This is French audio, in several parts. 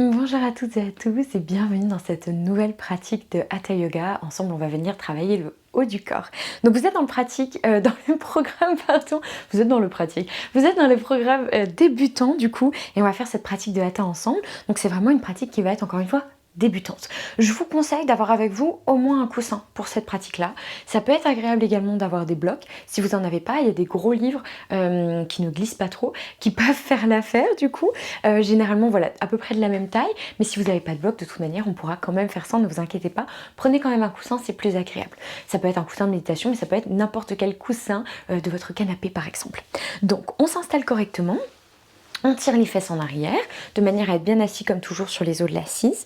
Bonjour à toutes et à tous et bienvenue dans cette nouvelle pratique de Hatha Yoga. Ensemble, on va venir travailler le haut du corps. Donc vous êtes dans le pratique, dans le programme, pardon, vous êtes dans le pratique, vous êtes dans le programme débutant du coup, et on va faire cette pratique de Hatha ensemble. Donc c'est vraiment une pratique qui va être encore une fois débutante. Je vous conseille d'avoir avec vous au moins un coussin pour cette pratique-là. Ça peut être agréable également d'avoir des blocs. Si vous n'en avez pas, il y a des gros livres qui ne glissent pas trop, qui peuvent faire l'affaire du coup. Généralement, voilà, à peu près de la même taille. Mais si vous n'avez pas de bloc, de toute manière, on pourra quand même faire ça, ne vous inquiétez pas. Prenez quand même un coussin, c'est plus agréable. Ça peut être un coussin de méditation, mais ça peut être n'importe quel coussin de votre canapé par exemple. Donc, on s'installe correctement. On tire les fesses en arrière, de manière à être bien assis comme toujours sur les os de l'assise.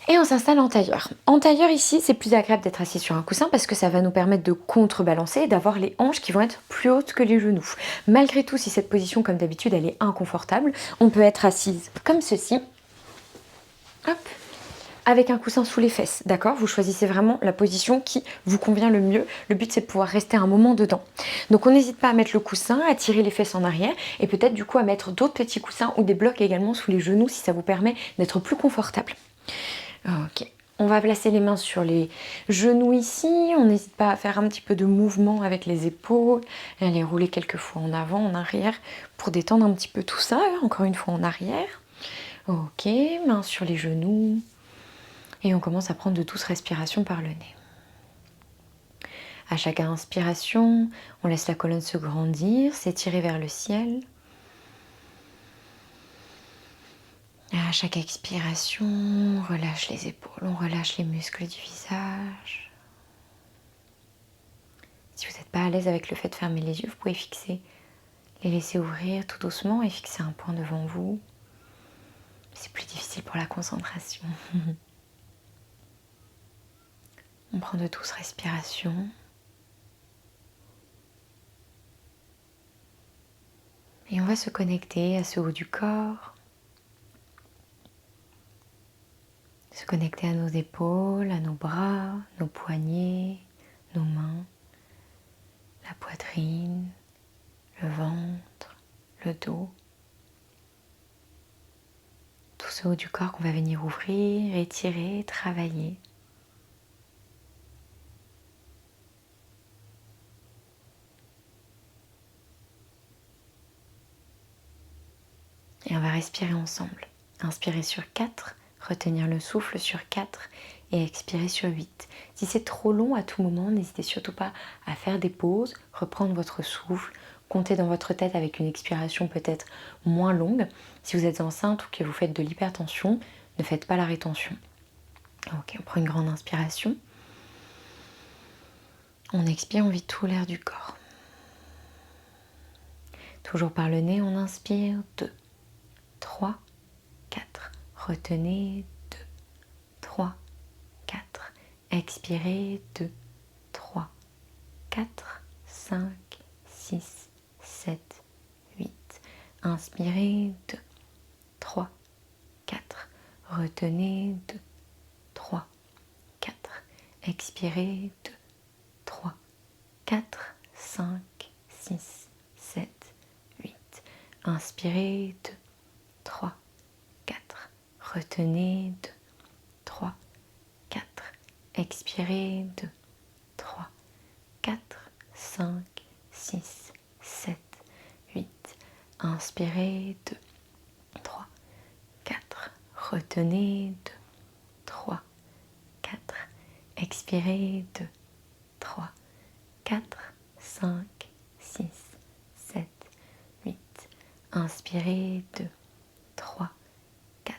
Et on s'installe en tailleur. En tailleur ici, c'est plus agréable d'être assis sur un coussin parce que ça va nous permettre de contrebalancer et d'avoir les hanches qui vont être plus hautes que les genoux. Malgré tout, si cette position, comme d'habitude, elle est inconfortable, on peut être assise comme ceci. Hop, avec un coussin sous les fesses, d'accord? Vous choisissez vraiment la position qui vous convient le mieux. Le but, c'est de pouvoir rester un moment dedans. Donc, on n'hésite pas à mettre le coussin, à tirer les fesses en arrière et peut-être du coup à mettre d'autres petits coussins ou des blocs également sous les genoux si ça vous permet d'être plus confortable. Ok. On va placer les mains sur les genoux ici. On n'hésite pas à faire un petit peu de mouvement avec les épaules et à les rouler quelques fois en avant, en arrière pour détendre un petit peu tout ça. Encore une fois en arrière. Ok, mains sur les genoux. Et on commence à prendre de douces respirations par le nez. À chaque inspiration, on laisse la colonne se grandir, s'étirer vers le ciel. À chaque expiration, on relâche les épaules, on relâche les muscles du visage. Si vous n'êtes pas à l'aise avec le fait de fermer les yeux, vous pouvez les laisser ouvrir tout doucement et fixer un point devant vous. C'est plus difficile pour la concentration. On prend de douces respirations. Et on va se connecter à ce haut du corps. Se connecter à nos épaules, à nos bras, nos poignets, nos mains, la poitrine, le ventre, le dos. Tout ce haut du corps qu'on va venir ouvrir, étirer, travailler. Et on va respirer ensemble. Inspirer sur 4, retenir le souffle sur 4 et expirer sur 8. Si c'est trop long à tout moment, n'hésitez surtout pas à faire des pauses, reprendre votre souffle, compter dans votre tête avec une expiration peut-être moins longue. Si vous êtes enceinte ou que vous faites de l'hypertension, ne faites pas la rétention. Ok, on prend une grande inspiration. On expire, on vide tout l'air du corps. Toujours par le nez, on inspire 2, 3, 4. Retenez 2, 3, 4. Expirez 2, 3, 4, 5, 6, 7, 8. Inspirez 2, 3, 4. Retenez 2, 3, 4. Expirez 2, 3, 4, 5, 6, 7, 8. Inspirez 2, 3, 4. Retenez 2, 3, 4. Expirez 2, 3, 4, 5, 6, 7, 8. Inspirez 2, 3, 4. Retenez 2, 3, 4. Expirez 2, 3, 4, 5, 6, 7, 8. Inspirez 2, 3, 4.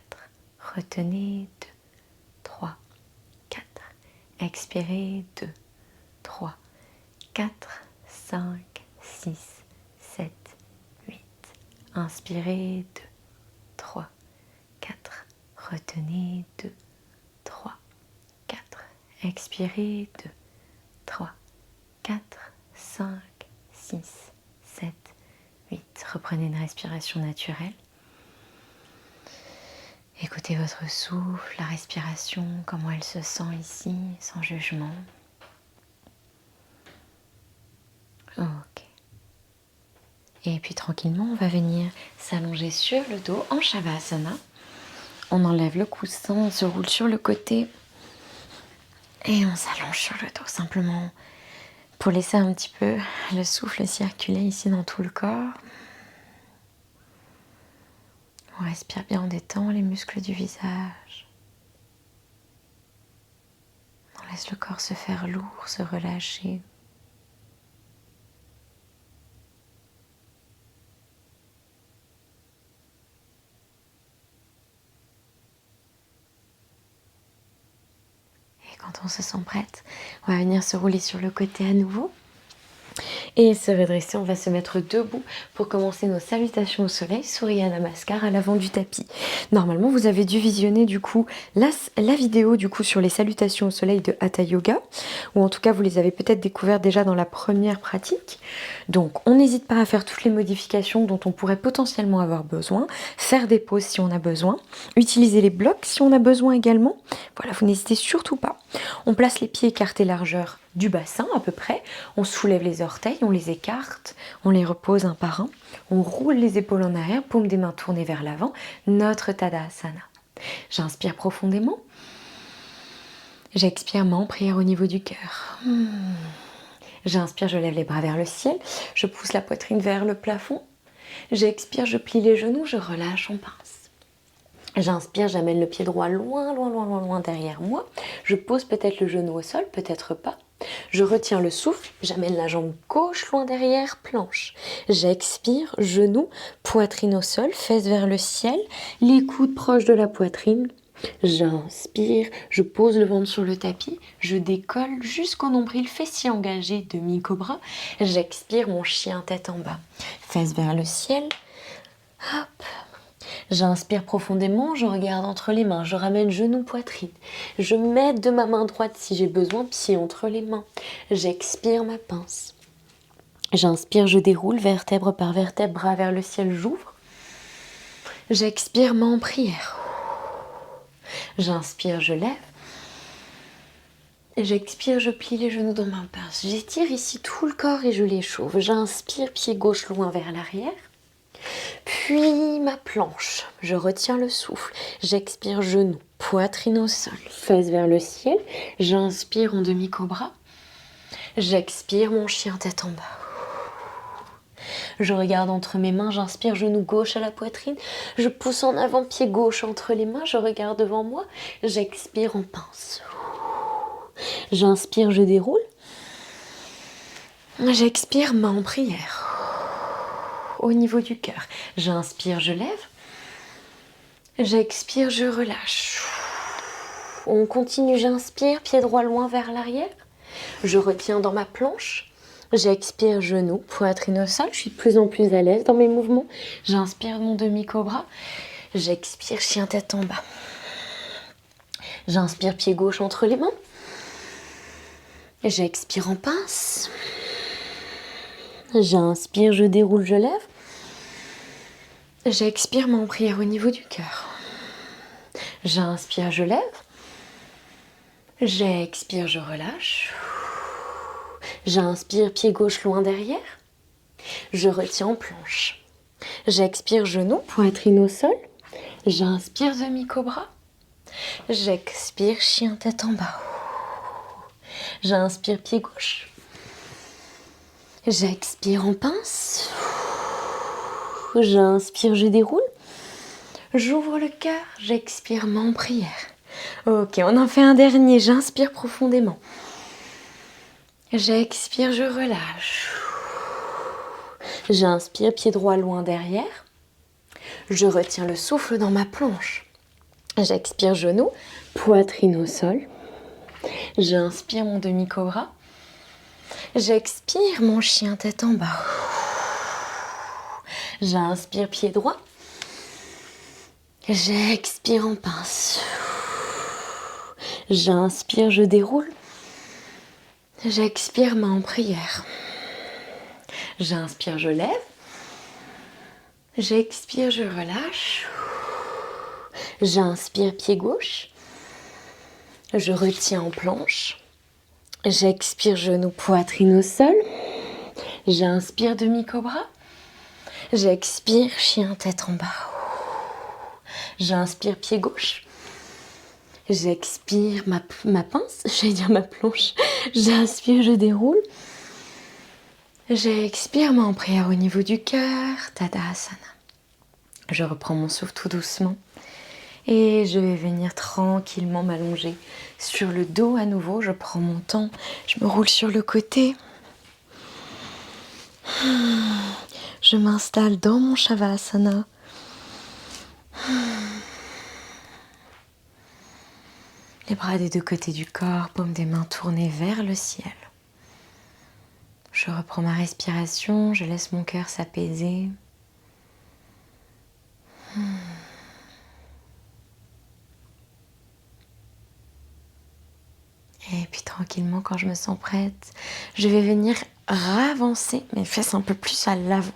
Retenez 2, 3, 4. Expirez 2, 3, 4, 5, 6, 7, 8. Inspirez 2, 3, 4. Retenez 2, 3, 4. Expirez 2, 3, 4, 5, 6, 7, 8. Reprenez une respiration naturelle. Écoutez votre souffle, la respiration, comment elle se sent ici, sans jugement. Ok. Et puis tranquillement, on va venir s'allonger sur le dos en Shavasana. On enlève le coussin, on se roule sur le côté et on s'allonge sur le dos simplement pour laisser un petit peu le souffle circuler ici dans tout le corps. On respire bien, on détend les muscles du visage. On laisse le corps se faire lourd, se relâcher. Et quand on se sent prête, on va venir se rouler sur le côté à nouveau. Et se redresser, on va se mettre debout pour commencer nos salutations au soleil, Surya Namaskar à l'avant du tapis. Normalement, vous avez dû visionner du coup la vidéo du coup sur les salutations au soleil de Hatha Yoga, ou en tout cas vous les avez peut-être découvertes déjà dans la première pratique. Donc on n'hésite pas à faire toutes les modifications dont on pourrait potentiellement avoir besoin, faire des pauses si on a besoin, utiliser les blocs si on a besoin également. Voilà, vous n'hésitez surtout pas. On place les pieds écartés largeur du bassin à peu près, on soulève les orteils, on les écarte, on les repose un par un, on roule les épaules en arrière, paume des mains tournées vers l'avant, notre Tadasana. J'inspire profondément, j'expire, main en prière au niveau du cœur. J'inspire, je lève les bras vers le ciel, je pousse la poitrine vers le plafond, j'expire, je plie les genoux, je relâche en pince. J'inspire, j'amène le pied droit loin, loin, loin, loin, loin derrière moi. Je pose peut-être le genou au sol, peut-être pas. Je retiens le souffle, j'amène la jambe gauche loin derrière, planche. J'expire, genou, poitrine au sol, fesses vers le ciel, les coudes proches de la poitrine. J'inspire, je pose le ventre sur le tapis, je décolle jusqu'au nombril, fessier engagé, demi-cobra. J'expire, mon chien tête en bas, fesses vers le ciel. Hop. J'inspire profondément, je regarde entre les mains, je ramène genou, poitrine. Je m'aide de ma main droite si j'ai besoin, pied entre les mains. J'expire ma pince. J'inspire, je déroule, vertèbre par vertèbre, bras vers le ciel, j'ouvre. J'expire, main en prière. J'inspire, je lève. J'expire, je plie les genoux dans ma pince. J'étire ici tout le corps et je les chauffe. J'inspire, pied gauche loin vers l'arrière. Puis ma planche, je retiens le souffle, j'expire genou, poitrine au sol, fesses vers le ciel, j'inspire en demi-cobra, j'expire mon chien tête en bas. Je regarde entre mes mains, j'inspire genou gauche à la poitrine, je pousse en avant pied gauche entre les mains, je regarde devant moi, j'expire en pince. J'inspire, je déroule, j'expire main en prière. Au niveau du cœur. J'inspire, je lève. J'expire, je relâche. On continue, j'inspire, pied droit loin vers l'arrière. Je retiens dans ma planche. J'expire, genou, poitrine au sol. Je suis de plus en plus à l'aise dans mes mouvements. J'inspire mon demi-cobra. J'expire, chien tête en bas. J'inspire, pied gauche entre les mains. J'expire en pince. J'inspire, je déroule, je lève. J'expire, main en prière au niveau du cœur. J'inspire, je lève. J'expire, je relâche. J'inspire, pied gauche loin derrière. Je retiens en planche. J'expire, genou, poitrine au sol. J'inspire, demi-cobra. J'expire, chien tête en bas. J'inspire, pied gauche. J'expire en pince. J'inspire, je déroule. J'ouvre le cœur, j'expire, main en prière. Ok, on en fait un dernier. J'inspire profondément. J'expire, je relâche. J'inspire, pied droit loin derrière. Je retiens le souffle dans ma planche. J'expire, genou, poitrine au sol. J'inspire mon demi-cobra. J'expire, mon chien tête en bas. J'inspire, pied droit. J'expire en pince. J'inspire, je déroule. J'expire, main en prière. J'inspire, je lève. J'expire, je relâche. J'inspire, pied gauche. Je retiens en planche. J'expire, genou, poitrine au sol. J'inspire, demi-cobra. J'expire, chien tête en bas. J'inspire pied gauche. J'expire ma pince, j'allais dire ma planche. J'inspire, je déroule. J'expire, main en prière au niveau du cœur, Tadasana. Je reprends mon souffle tout doucement. Et je vais venir tranquillement m'allonger sur le dos à nouveau. Je prends mon temps, je me roule sur le côté. Je m'installe dans mon Shavasana. Les bras des deux côtés du corps, paume des mains tournées vers le ciel. Je reprends ma respiration, je laisse mon cœur s'apaiser. Et puis tranquillement, quand je me sens prête, je vais venir ravancer mes fesses un peu plus à l'avant.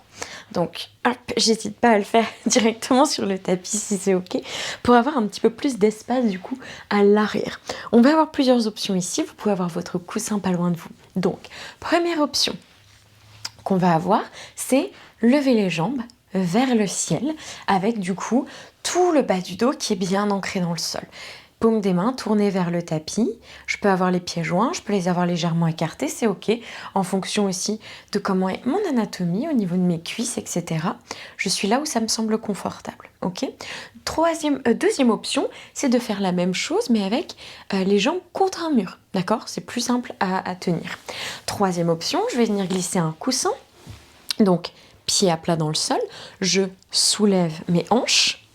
Donc, hop, j'hésite pas à le faire directement sur le tapis si c'est ok, pour avoir un petit peu plus d'espace du coup à l'arrière. On va avoir plusieurs options ici, vous pouvez avoir votre coussin pas loin de vous. Donc, première option qu'on va avoir, c'est lever les jambes vers le ciel, avec du coup tout le bas du dos qui est bien ancré dans le sol. Paume des mains tournées vers le tapis. Je peux avoir les pieds joints, je peux les avoir légèrement écartés, c'est ok, en fonction aussi de comment est mon anatomie au niveau de mes cuisses, etc. Je suis là où ça me semble confortable, ok. Deuxième option, c'est de faire la même chose, mais avec les jambes contre un mur, d'accord. C'est plus simple à tenir. Troisième option, je vais venir glisser un coussin, donc pied à plat dans le sol, je soulève mes hanches,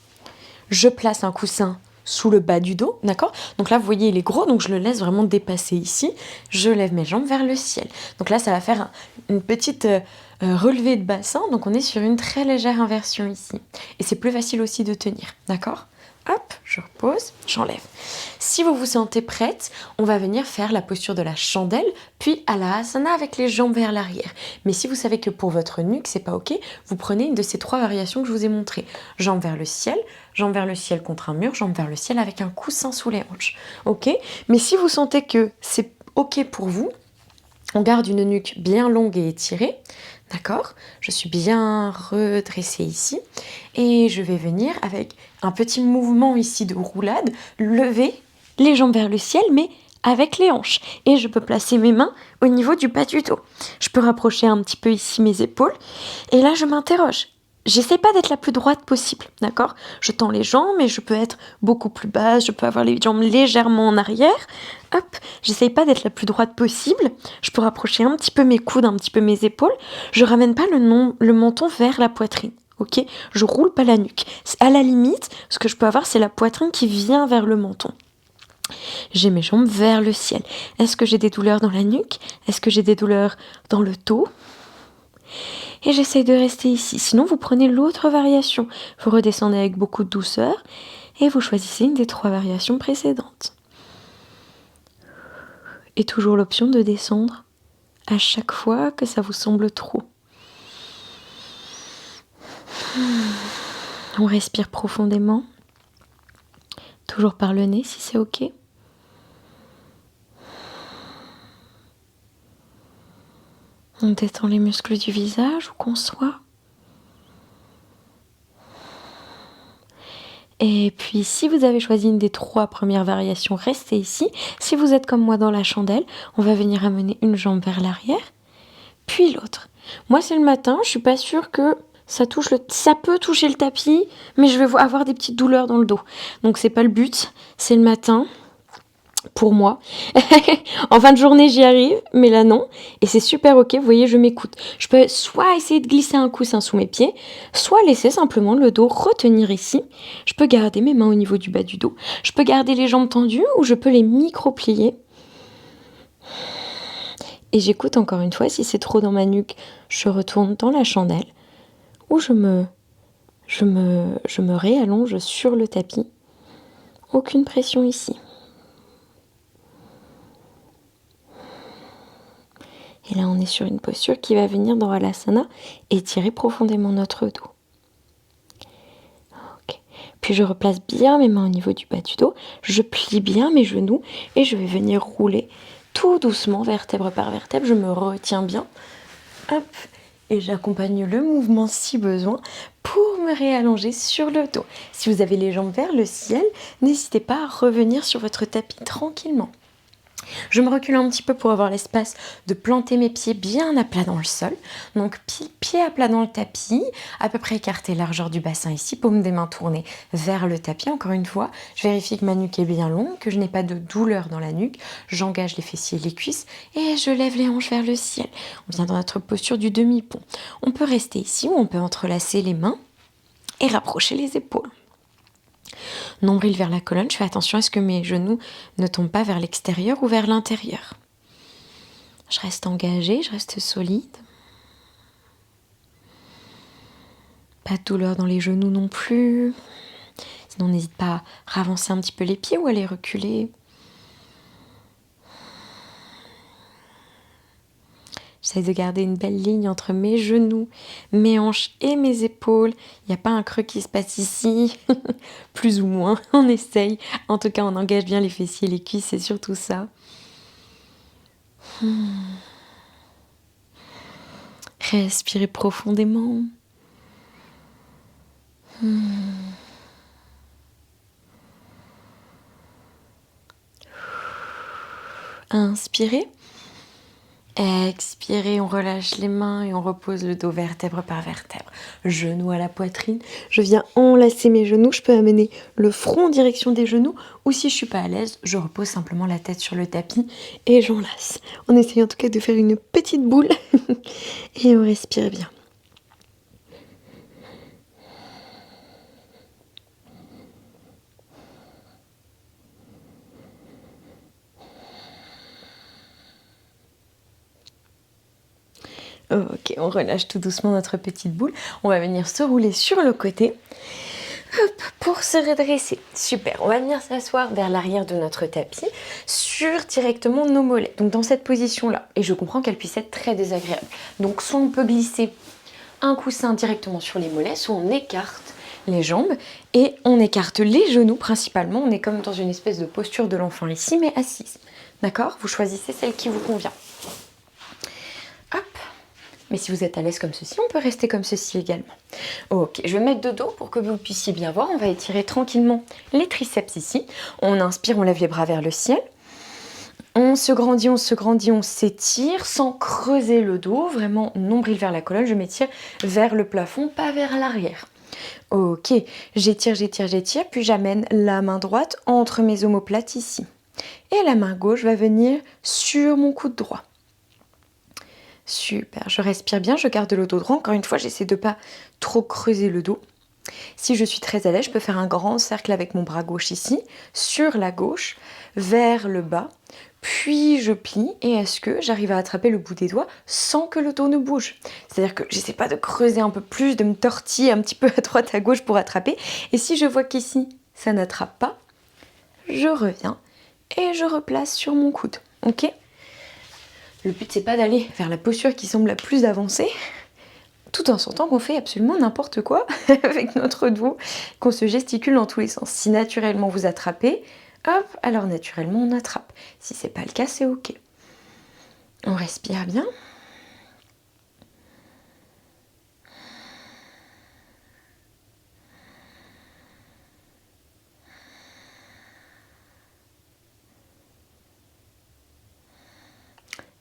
je place un coussin sous le bas du dos, d'accord. Donc là, vous voyez, il est gros, donc je le laisse vraiment dépasser ici. Je lève mes jambes vers le ciel. Donc là, ça va faire une petite relevée de bassin. Donc on est sur une très légère inversion ici. Et c'est plus facile aussi de tenir, d'accord. Hop, je repose, j'enlève. Si vous vous sentez prête, on va venir faire la posture de la chandelle, puis à la asana avec les jambes vers l'arrière. Mais si vous savez que pour votre nuque, c'est pas ok, vous prenez une de ces 3 variations que je vous ai montrées. Jambes vers le ciel contre un mur, jambes vers le ciel avec un coussin sous les hanches. Ok. Mais si vous sentez que c'est ok pour vous, on garde une nuque bien longue et étirée. D'accord, je suis bien redressée ici et je vais venir avec un petit mouvement ici de roulade, lever les jambes vers le ciel mais avec les hanches. Et je peux placer mes mains au niveau du bas du dos. Je peux rapprocher un petit peu ici mes épaules et là je m'interroge. J'essaie pas d'être la plus droite possible, d'accord. Je tends les jambes mais je peux être beaucoup plus basse, je peux avoir les jambes légèrement en arrière. Hop, j'essaie pas d'être la plus droite possible. Je peux rapprocher un petit peu mes coudes, un petit peu mes épaules. Je ramène pas le menton vers la poitrine, ok. Je roule pas la nuque. À la limite, ce que je peux avoir, c'est la poitrine qui vient vers le menton. J'ai mes jambes vers le ciel. Est-ce que j'ai des douleurs dans la nuque? Est-ce que j'ai des douleurs dans le dos? Et j'essaie de rester ici. Sinon, vous prenez l'autre variation. Vous redescendez avec beaucoup de douceur et vous choisissez une des 3 variations précédentes. Et toujours l'option de descendre à chaque fois que ça vous semble trop. On respire profondément. Toujours par le nez si c'est ok. On détend les muscles du visage où qu'on soit. Et puis, si vous avez choisi une des 3 premières variations, restez ici. Si vous êtes comme moi dans la chandelle, on va venir amener une jambe vers l'arrière, puis l'autre. Moi, c'est le matin, je suis pas sûre que ça peut toucher le tapis, mais je vais avoir des petites douleurs dans le dos. Donc, c'est pas le but, c'est le matin. Pour moi. En fin de journée, j'y arrive, mais là, non. Et c'est super ok, vous voyez, je m'écoute. Je peux soit essayer de glisser un coussin sous mes pieds, soit laisser simplement le dos retenir ici. Je peux garder mes mains au niveau du bas du dos. Je peux garder les jambes tendues ou je peux les micro-plier. Et j'écoute encore une fois, si c'est trop dans ma nuque, je retourne dans la chandelle ou je me réallonge sur le tapis. Aucune pression ici. Et là, on est sur une posture qui va venir dans Halasana étirer profondément notre dos. Okay. Puis je replace bien mes mains au niveau du bas du dos. Je plie bien mes genoux et je vais venir rouler tout doucement, vertèbre par vertèbre. Je me retiens bien. Hop. et j'accompagne le mouvement si besoin pour me réallonger sur le dos. Si vous avez les jambes vers le ciel, n'hésitez pas à revenir sur votre tapis tranquillement. Je me recule un petit peu pour avoir l'espace de planter mes pieds bien à plat dans le sol. Donc pied à plat dans le tapis, à peu près écarté largeur du bassin ici, paume des mains tournées vers le tapis. Encore une fois, je vérifie que ma nuque est bien longue, que je n'ai pas de douleur dans la nuque. J'engage les fessiers et les cuisses et je lève les hanches vers le ciel. On vient dans notre posture du demi-pont. On peut rester ici ou on peut entrelacer les mains et rapprocher les épaules. Nombril vers la colonne, je fais attention à ce que mes genoux ne tombent pas vers l'extérieur ou vers l'intérieur. Je reste engagée, je reste solide. Pas de douleur dans les genoux non plus. Sinon, n'hésite pas à avancer un petit peu les pieds ou à les reculer. J'essaie de garder une belle ligne entre mes genoux, mes hanches et mes épaules. Il n'y a pas un creux qui se passe ici, plus ou moins, on essaye. En tout cas, on engage bien les fessiers et les cuisses, c'est surtout ça. Respirez profondément. Inspirez. Expirez, on relâche les mains et on repose le dos vertèbre par vertèbre. Genoux à la poitrine. Je viens enlacer mes genoux. Je peux amener le front en direction des genoux ou si je suis pas à l'aise, je repose simplement la tête sur le tapis et j'enlace. On essaye en tout cas de faire une petite boule et on respire bien. Ok, on relâche tout doucement notre petite boule. On va venir se rouler sur le côté. Hop, pour se redresser. Super, on va venir s'asseoir vers l'arrière de notre tapis sur directement nos mollets. Donc dans cette position-là, et je comprends qu'elle puisse être très désagréable. Donc soit on peut glisser un coussin directement sur les mollets, soit on écarte les jambes et on écarte les genoux principalement. On est comme dans une espèce de posture de l'enfant ici, mais assise. D'accord? Vous choisissez celle qui vous convient. Hop. Mais si vous êtes à l'aise comme ceci, on peut rester comme ceci également. Ok, je vais mettre de dos pour que vous puissiez bien voir. On va étirer tranquillement les triceps ici. On inspire, on lève les bras vers le ciel. On se grandit, on s'étire sans creuser le dos. Vraiment, nombril vers la colonne. Je m'étire vers le plafond, pas vers l'arrière. Ok, j'étire, puis j'amène la main droite entre mes omoplates ici. Et la main gauche va venir sur mon coude droit. Super, je respire bien, je garde le dos droit. Encore une fois, j'essaie de ne pas trop creuser le dos. Si je suis très à l'aise, je peux faire un grand cercle avec mon bras gauche ici, sur la gauche, vers le bas. Puis je plie et est-ce que j'arrive à attraper le bout des doigts sans que le dos ne bouge? C'est-à-dire que j'essaie pas de creuser un peu plus, de me tortiller un petit peu à droite, à gauche pour attraper. Et si je vois qu'ici, ça n'attrape pas, je reviens et je replace sur mon coude. Ok? Le but, c'est pas d'aller vers la posture qui semble la plus avancée, tout en sentant qu'on fait absolument n'importe quoi avec notre dos, qu'on se gesticule dans tous les sens. Si naturellement vous attrapez, hop, alors naturellement on attrape. Si c'est pas le cas, c'est ok. On respire bien.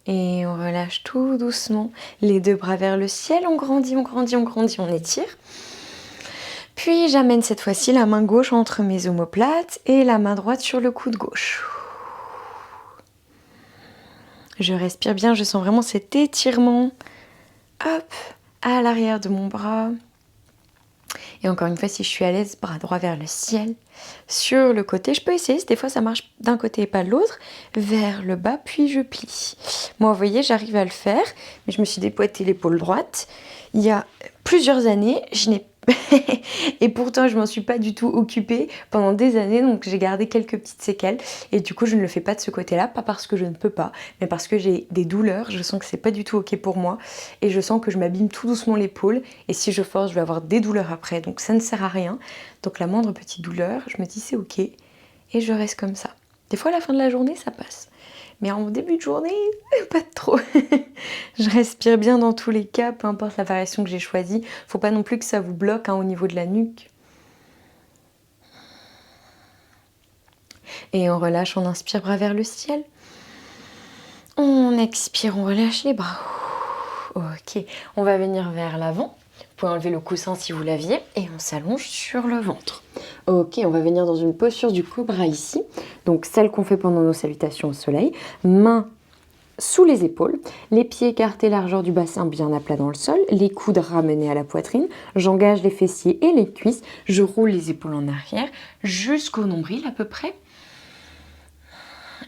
Et on relâche tout doucement. Les deux bras vers le ciel, on grandit, on étire. Puis j'amène cette fois-ci la main gauche entre mes omoplates et la main droite sur le coude gauche. Je respire bien, je sens vraiment cet étirement. Hop, à l'arrière de mon bras. Et encore une fois, si je suis à l'aise, bras droit vers le ciel. Sur le côté, je peux essayer, des fois ça marche d'un côté et pas de l'autre. Vers le bas, puis je plie. Moi, vous voyez, j'arrive à le faire, mais je me suis dépoîté l'épaule droite. Il y a plusieurs années, je n'ai et pourtant je m'en suis pas du tout occupée pendant des années, donc j'ai gardé quelques petites séquelles et du coup je ne le fais pas de ce côté là, pas parce que je ne peux pas, mais parce que j'ai des douleurs, je sens que c'est pas du tout ok pour moi et je sens que je m'abîme tout doucement l'épaule et si je force je vais avoir des douleurs après, donc ça ne sert à rien. Donc la moindre petite douleur, je me dis c'est ok et je reste comme ça. Des fois à la fin de la journée ça passe, Mais en début de journée, pas trop. Je respire bien dans tous les cas, peu importe la variation que j'ai choisie. Faut pas non plus que ça vous bloque au niveau de la nuque. Et on relâche, on inspire, bras vers le ciel. On expire, on relâche les bras. Ok, on va venir vers l'avant. Vous pouvez enlever le coussin si vous l'aviez et on s'allonge sur le ventre. Ok, on va venir dans une posture du cobra ici. Donc celle qu'on fait pendant nos salutations au soleil. Mains sous les épaules, les pieds écartés largeur du bassin bien à plat dans le sol, les coudes ramenés à la poitrine. J'engage les fessiers et les cuisses. Je roule les épaules en arrière jusqu'au nombril à peu près.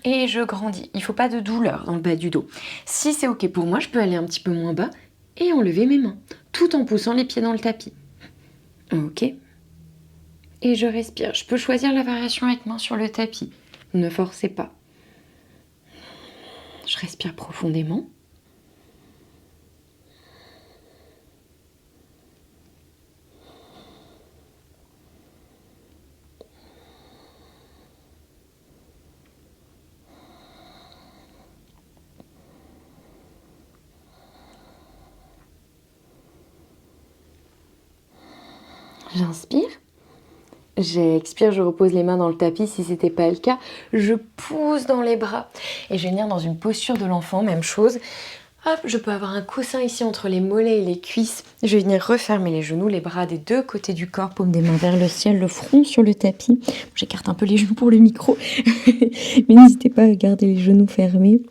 Et je grandis. Il ne faut pas de douleur dans le bas du dos. Si c'est ok pour moi, je peux aller un petit peu moins bas et enlever mes mains, tout en poussant les pieds dans le tapis. Ok. Et je respire. Je peux choisir la variation avec main sur le tapis. Ne forcez pas. Je respire profondément. J'inspire. J'expire, je repose les mains dans le tapis si ce n'était pas le cas. Je pousse dans les bras et je vais venir dans une posture de l'enfant, même chose. Hop, je peux avoir un coussin ici entre les mollets et les cuisses. Je vais venir refermer les genoux, les bras des deux côtés du corps, paume des mains vers le ciel, le front sur le tapis. J'écarte un peu les genoux pour le micro, mais n'hésitez pas à garder les genoux fermés.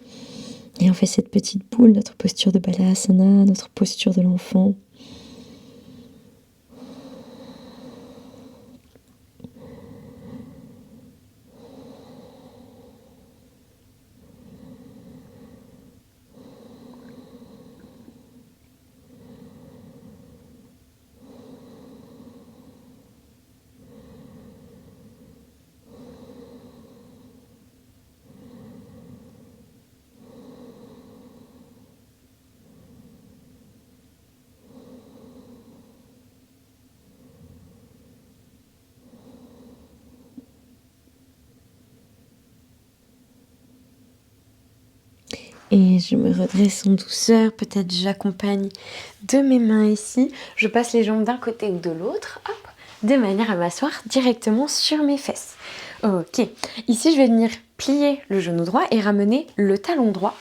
Et on fait cette petite boule, notre posture de Balasana, notre posture de l'enfant. Et je me redresse en douceur, peut-être j'accompagne de mes mains ici. Je passe les jambes d'un côté ou de l'autre, hop, de manière à m'asseoir directement sur mes fesses. Ok, ici je vais venir plier le genou droit et ramener le talon droit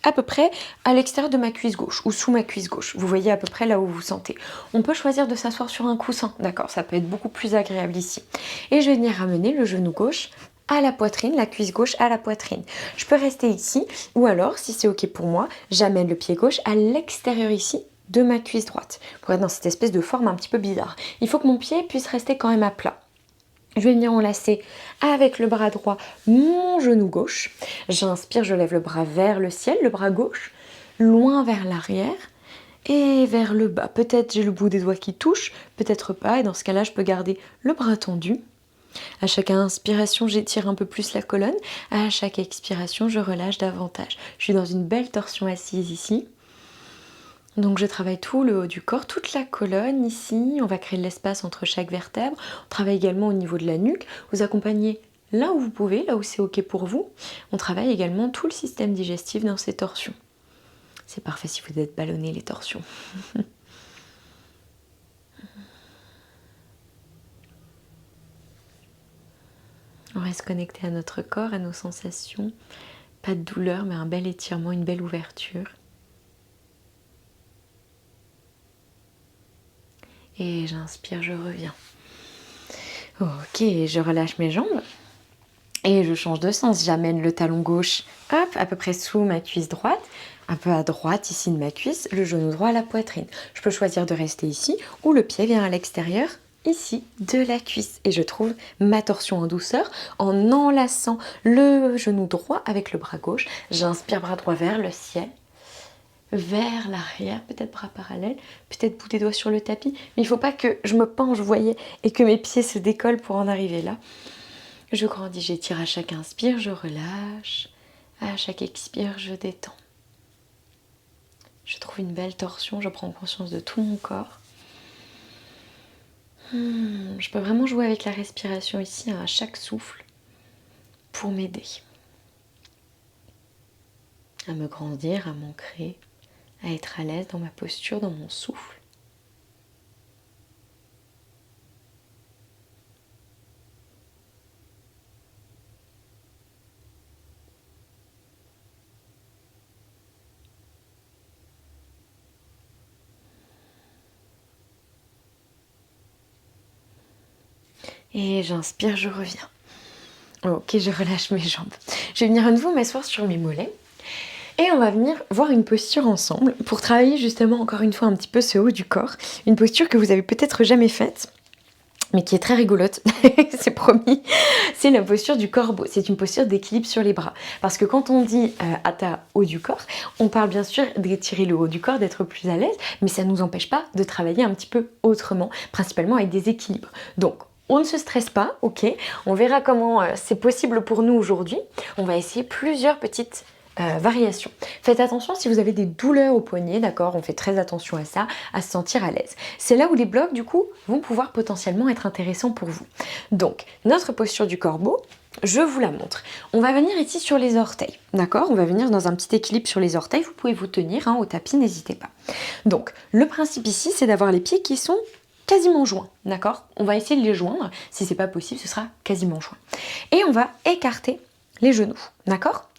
à peu près à l'extérieur de ma cuisse gauche ou sous ma cuisse gauche. Vous voyez à peu près là où vous sentez. On peut choisir de s'asseoir sur un coussin, d'accord, ça peut être beaucoup plus agréable ici. Et je vais venir ramener le genou gauche à la poitrine, la cuisse gauche à la poitrine. Je peux rester ici ou alors, si c'est ok pour moi, j'amène le pied gauche à l'extérieur ici de ma cuisse droite pour être dans cette espèce de forme un petit peu bizarre. Il faut que mon pied puisse rester quand même à plat. Je vais venir enlacer avec le bras droit mon genou gauche. J'inspire, je lève le bras vers le ciel, le bras gauche, loin vers l'arrière et vers le bas. Peut-être j'ai le bout des doigts qui touche, peut-être pas. Et dans ce cas-là, je peux garder le bras tendu. À chaque inspiration, j'étire un peu plus la colonne. À chaque expiration, je relâche davantage. Je suis dans une belle torsion assise ici. Donc je travaille tout le haut du corps, toute la colonne ici. On va créer de l'espace entre chaque vertèbre. On travaille également au niveau de la nuque. Vous accompagnez là où vous pouvez, là où c'est ok pour vous. On travaille également tout le système digestif dans ces torsions. C'est parfait si vous êtes ballonné les torsions. On reste connecté à notre corps, à nos sensations. Pas de douleur, mais un bel étirement, une belle ouverture. Et j'inspire, je reviens. Ok, je relâche mes jambes. Et je change de sens. J'amène le talon gauche, hop, à peu près sous ma cuisse droite. Un peu à droite ici de ma cuisse, le genou droit à la poitrine. Je peux choisir de rester ici ou le pied vient à l'extérieur, ici, de la cuisse. Et je trouve ma torsion en douceur en enlaçant le genou droit avec le bras gauche. J'inspire, bras droit vers le ciel. Vers l'arrière, peut-être bras parallèles, peut-être bout des doigts sur le tapis, mais il ne faut pas que je me penche, vous voyez, et que mes pieds se décollent pour en arriver là. Je grandis, j'étire à chaque inspire, je relâche, à chaque expire, je détends. Je trouve une belle torsion, je prends conscience de tout mon corps. Je peux vraiment jouer avec la respiration ici, à chaque souffle, pour m'aider. à me grandir, à m'ancrer, à être à l'aise dans ma posture, dans mon souffle. Et j'inspire, je reviens. Ok, je relâche mes jambes. Je vais venir à nouveau m'asseoir sur mes mollets. Et on va venir voir une posture ensemble pour travailler justement encore une fois un petit peu ce haut du corps. Une posture que vous avez peut-être jamais faite, mais qui est très rigolote, c'est promis. C'est la posture du corbeau. C'est une posture d'équilibre sur les bras. Parce que quand on dit hatha haut du corps, on parle bien sûr d'étirer le haut du corps, d'être plus à l'aise, mais ça ne nous empêche pas de travailler un petit peu autrement, principalement avec des équilibres. Donc, on ne se stresse pas, ok. On verra comment c'est possible pour nous aujourd'hui. On va essayer plusieurs petites variations. Faites attention si vous avez des douleurs au poignet, d'accord, on fait très attention à ça, à se sentir à l'aise. C'est là où les blocs, du coup, vont pouvoir potentiellement être intéressants pour vous. Donc, notre posture du corbeau, je vous la montre. On va venir ici sur les orteils, d'accord. On va venir dans un petit équilibre sur les orteils. Vous pouvez vous tenir au tapis, n'hésitez pas. Donc, le principe ici, c'est d'avoir les pieds qui sont quasiment joints, d'accord. On va essayer de les joindre. Si c'est pas possible, ce sera quasiment joint. Et on va écarter les genoux, d'accord.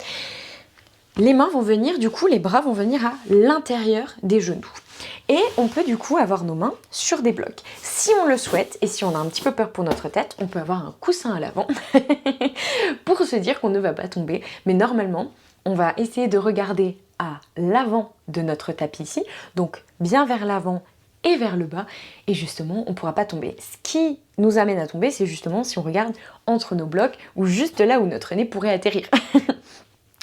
Les mains vont venir, du coup, les bras vont venir à l'intérieur des genoux. Et on peut du coup avoir nos mains sur des blocs. Si on le souhaite, et si on a un petit peu peur pour notre tête, on peut avoir un coussin à l'avant pour se dire qu'on ne va pas tomber. Mais normalement, on va essayer de regarder à l'avant de notre tapis ici, donc bien vers l'avant et vers le bas, et justement, on ne pourra pas tomber. Ce qui nous amène à tomber, c'est justement si on regarde entre nos blocs, ou juste là où notre nez pourrait atterrir.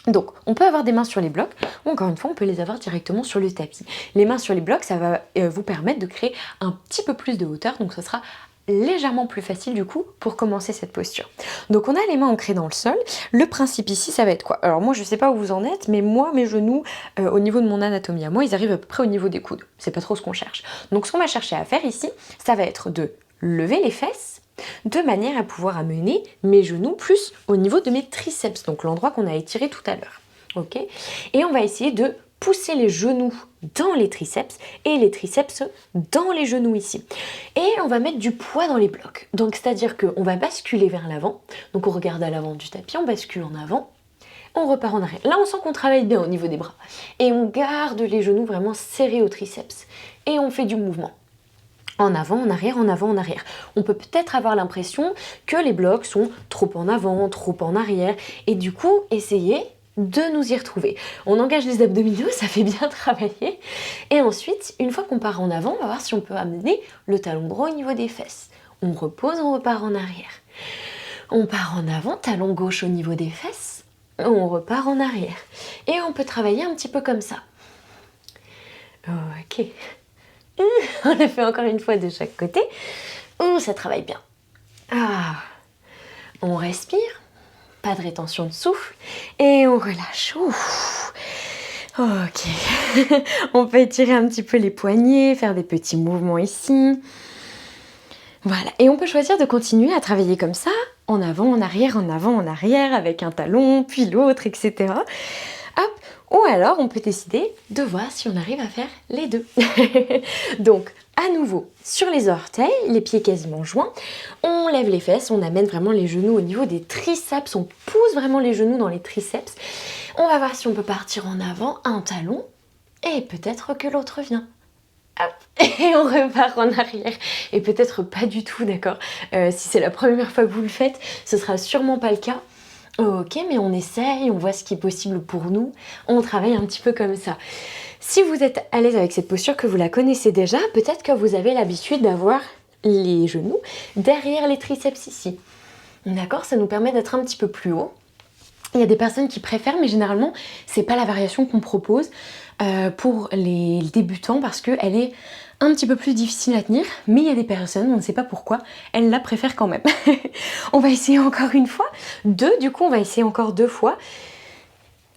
Donc, on peut avoir des mains sur les blocs, ou encore une fois, on peut les avoir directement sur le tapis. Les mains sur les blocs, ça va vous permettre de créer un petit peu plus de hauteur, donc ce sera légèrement plus facile du coup pour commencer cette posture. Donc on a les mains ancrées dans le sol. Le principe ici, ça va être quoi? Alors moi, je sais pas où vous en êtes, mais moi, mes genoux, au niveau de mon anatomie à moi, ils arrivent à peu près au niveau des coudes. C'est pas trop ce qu'on cherche. Donc ce qu'on va chercher à faire ici, ça va être de lever les fesses, de manière à pouvoir amener mes genoux plus au niveau de mes triceps, donc l'endroit qu'on a étiré tout à l'heure. Ok. Et on va essayer de pousser les genoux dans les triceps et les triceps dans les genoux ici. Et on va mettre du poids dans les blocs. Donc c'est-à-dire qu'on va basculer vers l'avant. Donc on regarde à l'avant du tapis, on bascule en avant, on repart en arrière. Là on sent qu'on travaille bien au niveau des bras. Et on garde les genoux vraiment serrés aux triceps. Et on fait du mouvement. En avant, en arrière, en avant, en arrière. On peut peut-être avoir l'impression que les blocs sont trop en avant, trop en arrière. Et du coup, essayer de nous y retrouver. On engage les abdominaux, ça fait bien travailler. Et ensuite, une fois qu'on part en avant, on va voir si on peut amener le talon droit au niveau des fesses. On repose, on repart en arrière. On part en avant, talon gauche au niveau des fesses. On repart en arrière. Et on peut travailler un petit peu comme ça. Ok. On le fait encore une fois de chaque côté. Ça travaille bien. On respire. Pas de rétention de souffle. Et on relâche. Ok. On peut étirer un petit peu les poignets, faire des petits mouvements ici. Voilà. Et on peut choisir de continuer à travailler comme ça, en avant, en arrière, avec un talon, puis l'autre, etc. Hop. Ou alors, on peut décider de voir si on arrive à faire les deux. Donc, à nouveau, sur les orteils, les pieds quasiment joints, on lève les fesses, on amène vraiment les genoux au niveau des triceps, on pousse vraiment les genoux dans les triceps. On va voir si on peut partir en avant, un talon, et peut-être que l'autre vient. Hop, et on repart en arrière. Et peut-être pas du tout, d'accord. Si c'est la première fois que vous le faites, ce sera sûrement pas le cas. Ok, mais on essaye, on voit ce qui est possible pour nous, on travaille un petit peu comme ça. Si vous êtes à l'aise avec cette posture, que vous la connaissez déjà, peut-être que vous avez l'habitude d'avoir les genoux derrière les triceps ici. D'accord, ça nous permet d'être un petit peu plus haut. Il y a des personnes qui préfèrent, mais généralement, c'est pas la variation qu'on propose pour les débutants parce qu'elle est un petit peu plus difficile à tenir, mais il y a des personnes, on ne sait pas pourquoi, elles la préfèrent quand même. On va essayer encore une fois, du coup on va essayer encore 2 fois.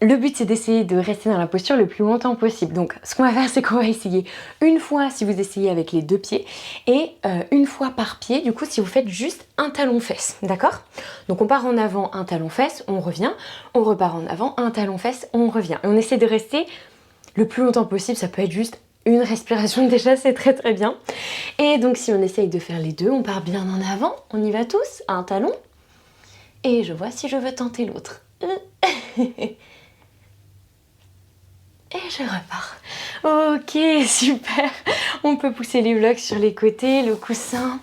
Le but, c'est d'essayer de rester dans la posture le plus longtemps possible. Donc, ce qu'on va faire, c'est qu'on va essayer une fois si vous essayez avec les 2 pieds et une fois par pied, du coup, si vous faites juste un talon-fesse, d'accord? Donc, on part en avant, un talon-fesse, on revient, on repart en avant, un talon-fesse, on revient. Et on essaie de rester le plus longtemps possible, ça peut être juste une respiration déjà, c'est très très bien. Et donc, si on essaye de faire les deux, on part bien en avant, on y va tous, un talon, et je vois si je veux tenter l'autre. Et je repars. Ok, super. On peut pousser les blocs sur les côtés, le coussin.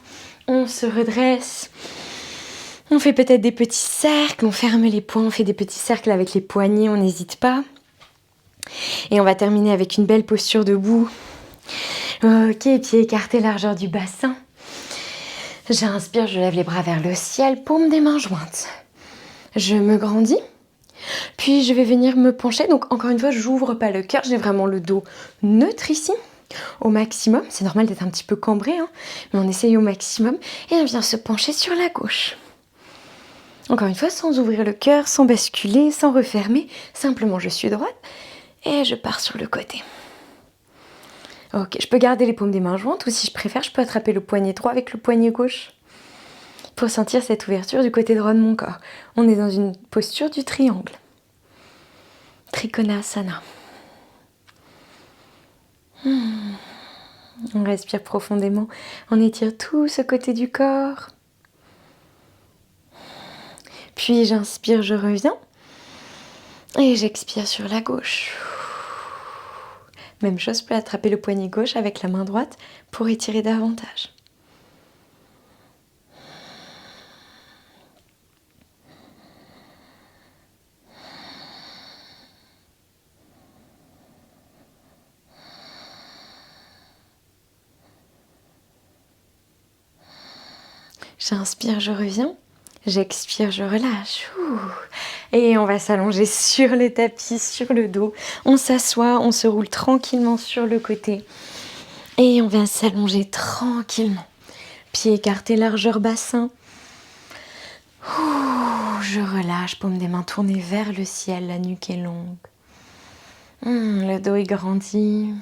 On se redresse. On fait peut-être des petits cercles. On ferme les poings. On fait des petits cercles avec les poignets. On n'hésite pas. Et on va terminer avec une belle posture debout. Ok, pieds écartés, largeur du bassin. J'inspire, je lève les bras vers le ciel. Paume des mains jointes. Je me grandis. Puis je vais venir me pencher, donc encore une fois, j'ouvre pas le cœur, j'ai vraiment le dos neutre ici, au maximum. C'est normal d'être un petit peu cambré, hein, mais on essaye au maximum. Et on vient se pencher sur la gauche. Encore une fois, sans ouvrir le cœur, sans basculer, sans refermer. Simplement, je suis droite et je pars sur le côté. Ok, je peux garder les paumes des mains jointes ou si je préfère, je peux attraper le poignet droit avec le poignet gauche pour sentir cette ouverture du côté droit de mon corps. On est dans une posture du triangle. Trikonasana. On respire profondément. On étire tout ce côté du corps. Puis j'inspire, je reviens. Et j'expire sur la gauche. Même chose, je peux attraper le poignet gauche avec la main droite pour étirer davantage. J'inspire, je reviens. J'expire, je relâche. Et on va s'allonger sur le tapis, sur le dos. On s'assoit, on se roule tranquillement sur le côté. Et on vient s'allonger tranquillement. Pieds écartés, largeur bassin. Je relâche, paume des mains tournées vers le ciel, la nuque est longue. Le dos est grandi.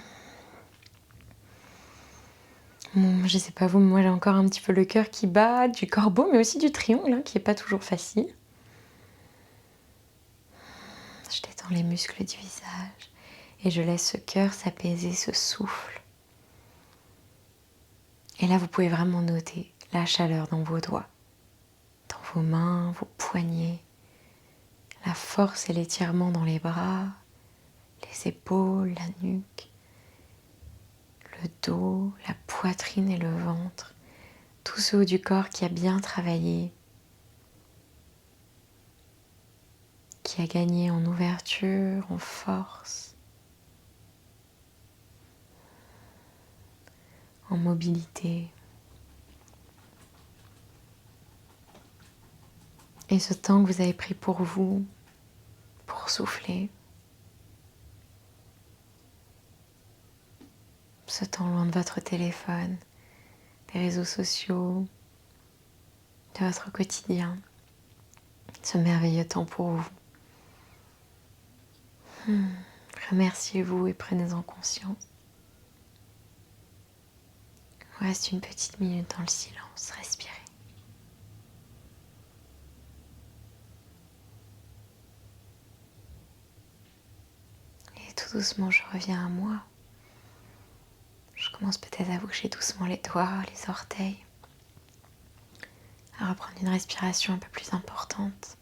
Je sais pas vous, mais moi j'ai encore un petit peu le cœur qui bat, du corbeau, mais aussi du triangle, hein, qui est pas toujours facile. Je détends les muscles du visage et je laisse ce cœur s'apaiser, ce souffle. Et là, vous pouvez vraiment noter la chaleur dans vos doigts, dans vos mains, vos poignets, la force et l'étirement dans les bras, les épaules, la nuque, le dos, la poitrine et le ventre, tout ce haut du corps qui a bien travaillé, qui a gagné en ouverture, en force, en mobilité. Et ce temps que vous avez pris pour vous, pour souffler, ce temps loin de votre téléphone, des réseaux sociaux, de votre quotidien, ce merveilleux temps pour vous. Remerciez-vous et prenez-en conscience. Il vous reste une petite minute dans le silence, respirez. Et tout doucement, je reviens à moi. Je commence peut-être à bouger doucement les doigts, les orteils, à reprendre une respiration un peu plus importante.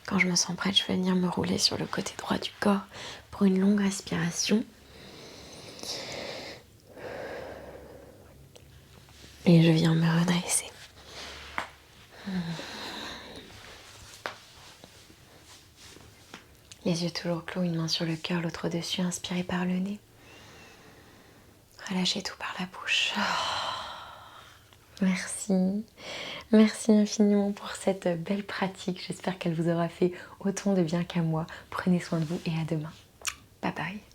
Quand je me sens prête, je vais venir me rouler sur le côté droit du corps pour une longue respiration. Et je viens me redresser. Les yeux toujours clos, une main sur le cœur, l'autre dessus, inspirez par le nez. Relâchez tout par la bouche. Merci. Merci infiniment pour cette belle pratique. J'espère qu'elle vous aura fait autant de bien qu'à moi. Prenez soin de vous et à demain. Bye bye.